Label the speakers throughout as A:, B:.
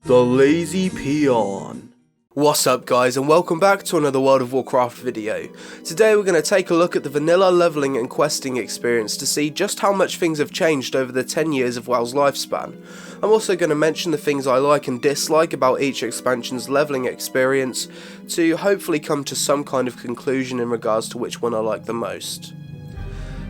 A: The Lazy Peon. What's up guys, and welcome back to another World of Warcraft video. Today we're going to take a look at the vanilla leveling and questing experience to see just how much things have changed over the 10 years of WoW's lifespan. I'm also going to mention the things I like and dislike about each expansion's leveling experience to hopefully come to some kind of conclusion in regards to which one I like the most.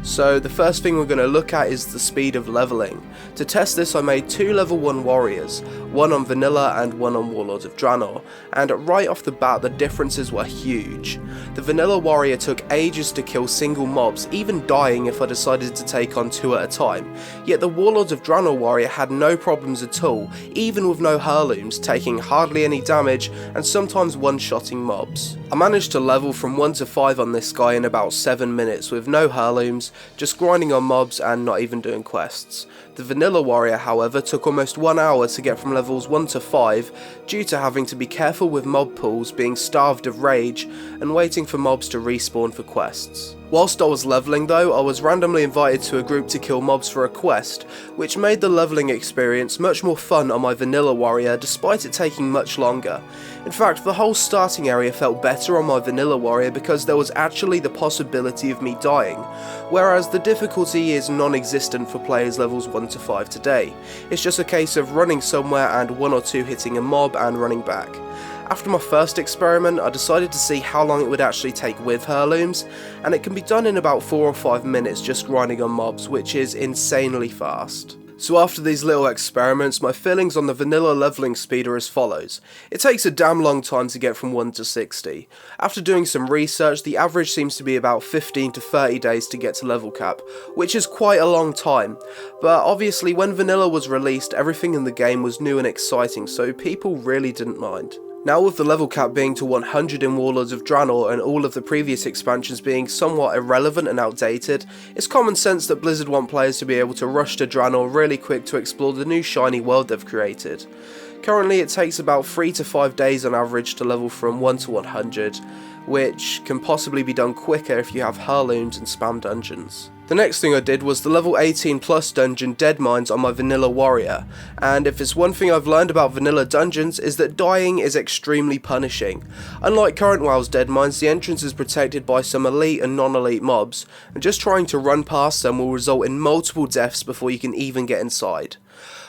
A: So the first thing we're going to look at is the speed of leveling. To test this I made two level 1 warriors, one on vanilla and one on Warlords of Draenor, and right off the bat the differences were huge. The vanilla warrior took ages to kill single mobs, even dying if I decided to take on two at a time, yet the Warlords of Draenor warrior had no problems at all, even with no heirlooms, taking hardly any damage and sometimes one-shotting mobs. I managed to level from 1 to 5 on this guy in about 7 minutes with no heirlooms, just grinding on mobs and not even doing quests. The vanilla warrior however took almost 1 hour to get from levels 1 to 5 due to having to be careful with mob pools, being starved of rage and waiting for mobs to respawn for quests. Whilst I was leveling though, I was randomly invited to a group to kill mobs for a quest, which made the leveling experience much more fun on my vanilla warrior despite it taking much longer. In fact, the whole starting area felt better on my vanilla warrior because there was actually the possibility of me dying, whereas the difficulty is non-existent for players levels 1 to 5 today. It's just a case of running somewhere and 1 or 2 hitting a mob and running back. After my first experiment, I decided to see how long it would actually take with heirlooms, and it can be done in about 4 or 5 minutes just grinding on mobs, which is insanely fast. So after these little experiments, my feelings on the vanilla leveling speed are as follows. It takes a damn long time to get from 1 to 60. After doing some research, the average seems to be about 15 to 30 days to get to level cap, which is quite a long time. But obviously when vanilla was released, everything in the game was new and exciting, so people really didn't mind. Now with the level cap being to 100 in Warlords of Draenor and all of the previous expansions being somewhat irrelevant and outdated, it's common sense that Blizzard want players to be able to rush to Draenor really quick to explore the new shiny world they've created. Currently it takes about 3 to 5 days on average to level from 1 to 100, which can possibly be done quicker if you have heirlooms and spam dungeons. The next thing I did was the level 18 plus dungeon Dead Mines on my vanilla warrior, and if it's one thing I've learned about vanilla dungeons is that dying is extremely punishing. Unlike current WoW's Dead Mines, the entrance is protected by some elite and non-elite mobs, and just trying to run past them will result in multiple deaths before you can even get inside.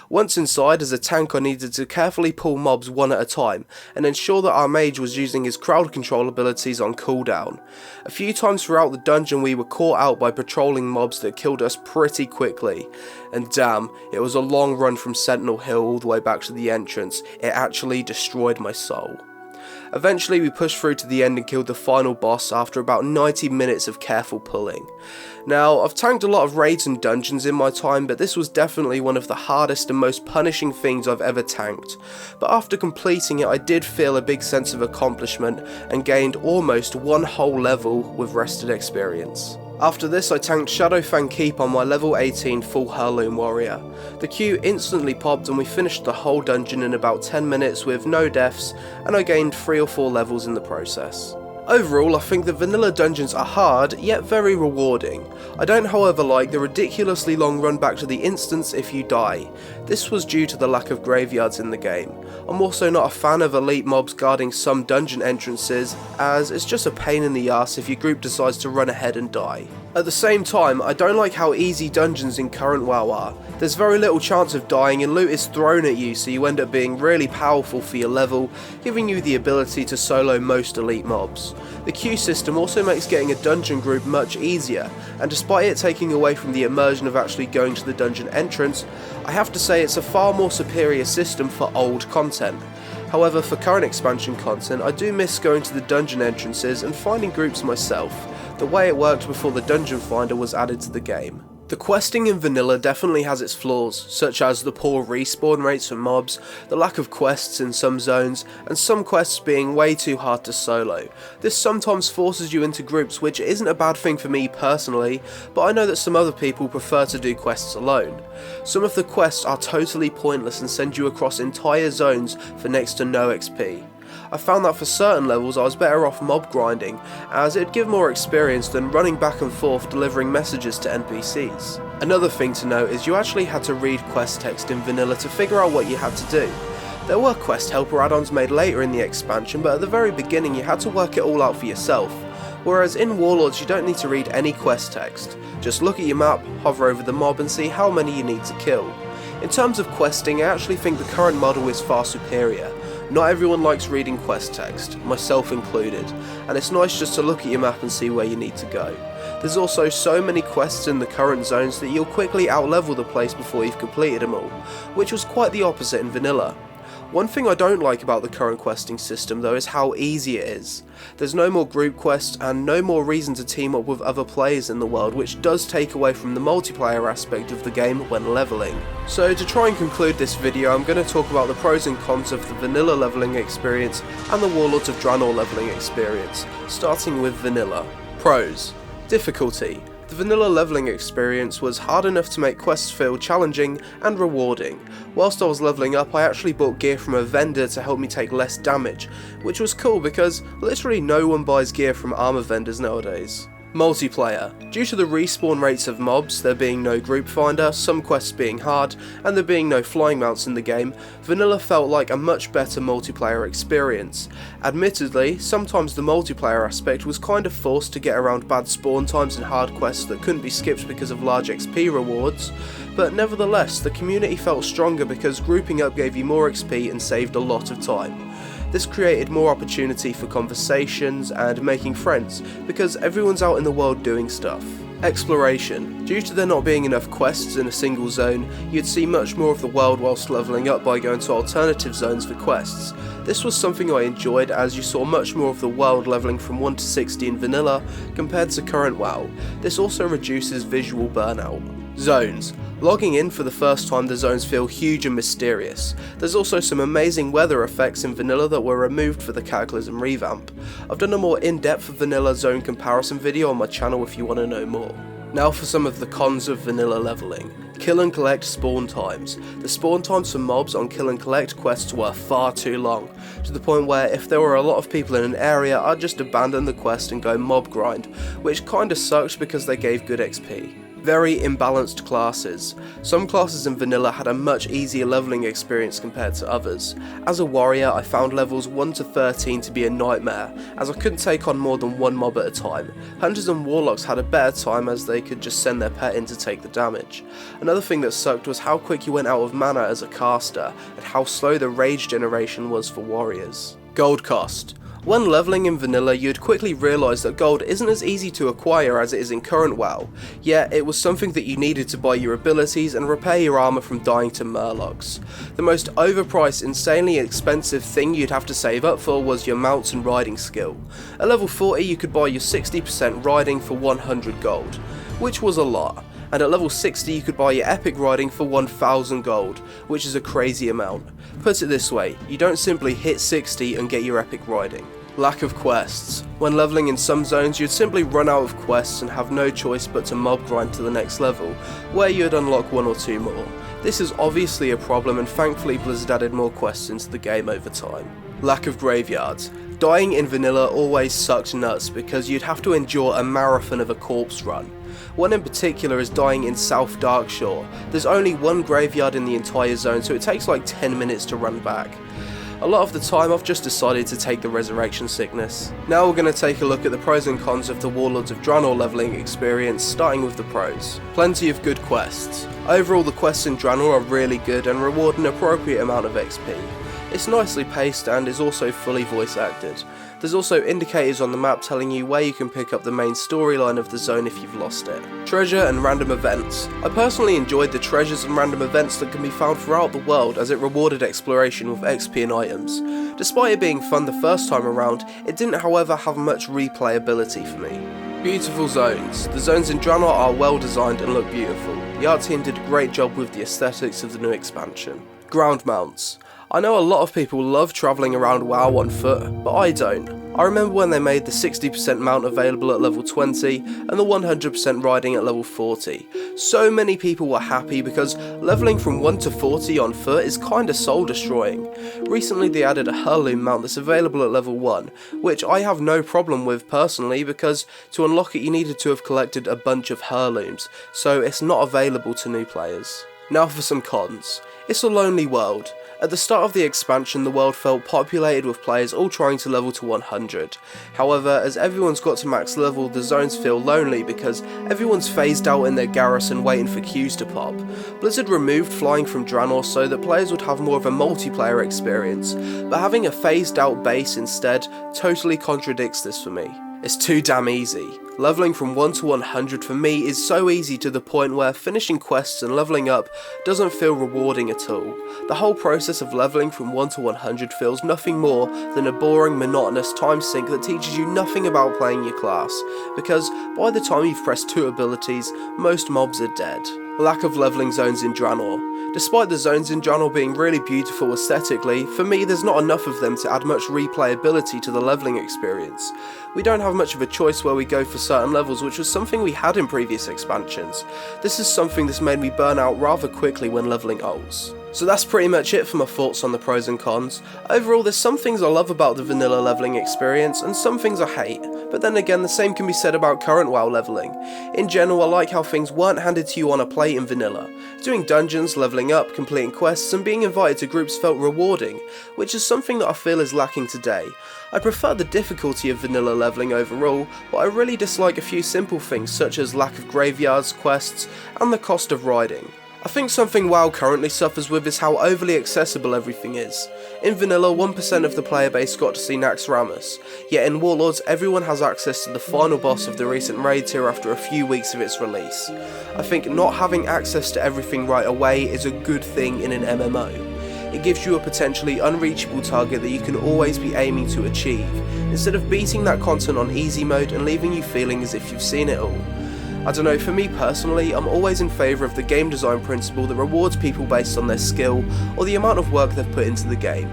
A: Once inside, as a tank I needed to carefully pull mobs one at a time and ensure that our mage was using his crowd control abilities on cooldown. A few times throughout the dungeon we were caught out by patrolling mobs that killed us pretty quickly, and damn, it was a long run from Sentinel Hill all the way back to the entrance. It actually destroyed my soul. Eventually we pushed through to the end and killed the final boss after about 90 minutes of careful pulling. Now, I've tanked a lot of raids and dungeons in my time, but this was definitely one of the hardest and most punishing things I've ever tanked. But after completing it I did feel a big sense of accomplishment and gained almost 1 whole level with rested experience. After this I tanked Shadowfang Keep on my level 18 full heirloom warrior. The queue instantly popped and we finished the whole dungeon in about 10 minutes with no deaths, and I gained 3 or 4 levels in the process. Overall, I think the vanilla dungeons are hard, yet very rewarding. I don't however like the ridiculously long run back to the instance if you die. This was due to the lack of graveyards in the game. I'm also not a fan of elite mobs guarding some dungeon entrances, as it's just a pain in the ass if your group decides to run ahead and die. At the same time, I don't like how easy dungeons in current WoW are. There's very little chance of dying and loot is thrown at you, so you end up being really powerful for your level, giving you the ability to solo most elite mobs. The queue system also makes getting a dungeon group much easier, and despite it taking away from the immersion of actually going to the dungeon entrance, I have to say it's a far more superior system for old content. However, for current expansion content, I do miss going to the dungeon entrances and finding groups myself, the way it worked before the dungeon finder was added to the game. The questing in vanilla definitely has its flaws, such as the poor respawn rates for mobs, the lack of quests in some zones, and some quests being way too hard to solo. This sometimes forces you into groups, which isn't a bad thing for me personally, but I know that some other people prefer to do quests alone. Some of the quests are totally pointless and send you across entire zones for next to no XP. I found that for certain levels I was better off mob grinding, as it'd give more experience than running back and forth delivering messages to NPCs. Another thing to note is you actually had to read quest text in vanilla to figure out what you had to do. There were quest helper add-ons made later in the expansion, but at the very beginning you had to work it all out for yourself, whereas in Warlords you don't need to read any quest text. Just look at your map, hover over the mob and see how many you need to kill. In terms of questing, I actually think the current model is far superior. Not everyone likes reading quest text, myself included, and it's nice just to look at your map and see where you need to go. There's also so many quests in the current zones that you'll quickly outlevel the place before you've completed them all, which was quite the opposite in vanilla. One thing I don't like about the current questing system though is how easy it is. There's no more group quests and no more reason to team up with other players in the world, which does take away from the multiplayer aspect of the game when leveling. So to try and conclude this video, I'm going to talk about the pros and cons of the vanilla leveling experience and the Warlords of Draenor leveling experience, starting with vanilla. Pros. Difficulty. The vanilla leveling experience was hard enough to make quests feel challenging and rewarding. Whilst I was leveling up, I actually bought gear from a vendor to help me take less damage, which was cool because literally no one buys gear from armor vendors nowadays. Multiplayer. Due to the respawn rates of mobs, there being no group finder, some quests being hard, and there being no flying mounts in the game, vanilla felt like a much better multiplayer experience. Admittedly, sometimes the multiplayer aspect was kind of forced to get around bad spawn times and hard quests that couldn't be skipped because of large XP rewards, but nevertheless the community felt stronger because grouping up gave you more XP and saved a lot of time. This created more opportunity for conversations and making friends, because everyone's out in the world doing stuff. Exploration. Due to there not being enough quests in a single zone, you'd see much more of the world whilst leveling up by going to alternative zones for quests. This was something I enjoyed, as you saw much more of the world leveling from 1 to 60 in vanilla compared to current WoW. This also reduces visual burnout. Zones. Logging in for the first time, the zones feel huge and mysterious. There's also some amazing weather effects in vanilla that were removed for the Cataclysm revamp. I've done a more in-depth vanilla zone comparison video on my channel if you want to know more. Now for some of the cons of vanilla leveling. Kill and collect spawn times. The spawn times for mobs on kill and collect quests were far too long, to the point where if there were a lot of people in an area, I'd just abandon the quest and go mob grind, which kinda sucked because they gave good XP. Very imbalanced classes. Some classes in vanilla had a much easier leveling experience compared to others. As a warrior, I found levels 1 to 13 to be a nightmare, as I couldn't take on more than one mob at a time. Hunters and warlocks had a better time as they could just send their pet in to take the damage. Another thing that sucked was how quick you went out of mana as a caster, and how slow the rage generation was for warriors. Gold cost. When leveling in vanilla, you'd quickly realise that gold isn't as easy to acquire as it is in current WoW, yet it was something that you needed to buy your abilities and repair your armour from dying to murlocs. The most overpriced, insanely expensive thing you'd have to save up for was your mounts and riding skill. At level 40 you could buy your 60% riding for 100 gold, which was a lot. And at level 60 you could buy your epic riding for 1000 gold, which is a crazy amount. Put it this way, you don't simply hit 60 and get your epic riding. Lack of quests. When leveling in some zones, you'd simply run out of quests and have no choice but to mob grind to the next level, where you'd unlock 1 or 2 more. This is obviously a problem, and thankfully Blizzard added more quests into the game over time. Lack of graveyards. Dying in vanilla always sucked nuts because you'd have to endure a marathon of a corpse run. One in particular is dying in South Darkshore. There's only one graveyard in the entire zone, so it takes like 10 minutes to run back. A lot of the time I've just decided to take the resurrection sickness. Now we're going to take a look at the pros and cons of the Warlords of Draenor leveling experience, starting with the pros. Plenty of good quests. Overall the quests in Draenor are really good and reward an appropriate amount of XP. It's nicely paced and is also fully voice acted. There's also indicators on the map telling you where you can pick up the main storyline of the zone if you've lost it. Treasure and random events. I personally enjoyed the treasures and random events that can be found throughout the world, as it rewarded exploration with XP and items. Despite it being fun the first time around, it didn't however have much replayability for me. Beautiful zones. The zones in Draenor are well designed and look beautiful. The art team did a great job with the aesthetics of the new expansion. Ground mounts. I know a lot of people love travelling around WoW on foot, but I don't. I remember when they made the 60% mount available at level 20 and the 100% riding at level 40. So many people were happy because levelling from 1 to 40 on foot is kinda soul destroying. Recently they added a heirloom mount that's available at level 1, which I have no problem with personally because to unlock it you needed to have collected a bunch of heirlooms, so it's not available to new players. Now for some cons. It's a lonely world. At the start of the expansion, the world felt populated with players all trying to level to 100. However, as everyone's got to max level, the zones feel lonely because everyone's phased out in their garrison waiting for queues to pop. Blizzard removed flying from Draenor so that players would have more of a multiplayer experience, but having a phased out base instead totally contradicts this for me. It's too damn easy. Leveling from 1 to 100 for me is so easy to the point where finishing quests and leveling up doesn't feel rewarding at all. The whole process of leveling from 1 to 100 feels nothing more than a boring, monotonous time sink that teaches you nothing about playing your class, because by the time you've pressed 2 abilities, most mobs are dead. Lack of leveling zones in Draenor. Despite the zones in Draenor being really beautiful aesthetically, for me there's not enough of them to add much replayability to the leveling experience. We don't have much of a choice where we go for certain levels, which was something we had in previous expansions. This is something that's made me burn out rather quickly when leveling alts. So that's pretty much it for my thoughts on the pros and cons. Overall, there's some things I love about the vanilla leveling experience and some things I hate, but then again the same can be said about current WoW leveling. In general, I like how things weren't handed to you on a plate in vanilla. Doing dungeons, leveling up, completing quests and being invited to groups felt rewarding, which is something that I feel is lacking today. I prefer the difficulty of vanilla leveling overall, but I really dislike a few simple things such as lack of graveyards, quests, and the cost of riding. I think something WoW currently suffers with is how overly accessible everything is. In vanilla, 1% of the player base got to see Naxxramas, yet in Warlords everyone has access to the final boss of the recent raid tier after a few weeks of its release. I think not having access to everything right away is a good thing in an MMO. It gives you a potentially unreachable target that you can always be aiming to achieve, instead of beating that content on easy mode and leaving you feeling as if you've seen it all. I don't know, for me personally, I'm always in favour of the game design principle that rewards people based on their skill or the amount of work they've put into the game.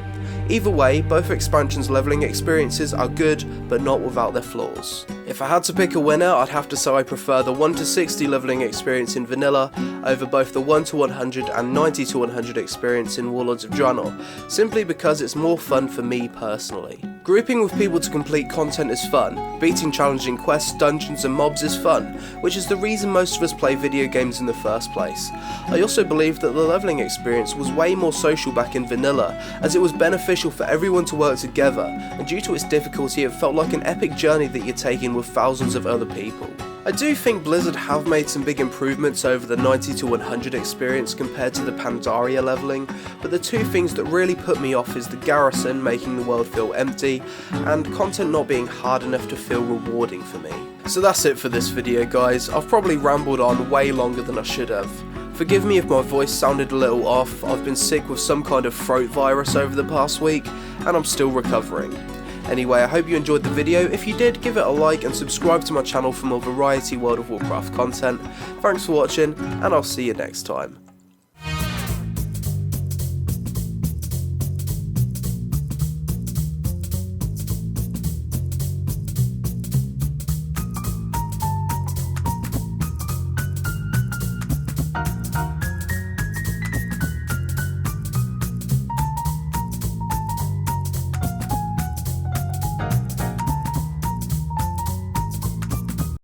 A: Either way, both expansions' leveling experiences are good, but not without their flaws. If I had to pick a winner, I'd have to say I prefer the 1 to 60 leveling experience in vanilla over both the 1 to 100 and 90 to 100 experience in Warlords of Draenor, simply because it's more fun for me personally. Grouping with people to complete content is fun, beating challenging quests, dungeons and mobs is fun, which is the reason most of us play video games in the first place. I also believe that the leveling experience was way more social back in vanilla, as it was beneficial for everyone to work together, and due to its difficulty it felt like an epic journey that you're taking with thousands of other people. I do think Blizzard have made some big improvements over the 90 to 100 experience compared to the Pandaria leveling, but the two things that really put me off is the garrison making the world feel empty, and content not being hard enough to feel rewarding for me. So that's it for this video guys. I've probably rambled on way longer than I should have. Forgive me if my voice sounded a little off. I've been sick with some kind of throat virus over the past week, and I'm still recovering. Anyway, I hope you enjoyed the video. If you did, give it a like and subscribe to my channel for more variety World of Warcraft content. Thanks for watching, and I'll see you next time.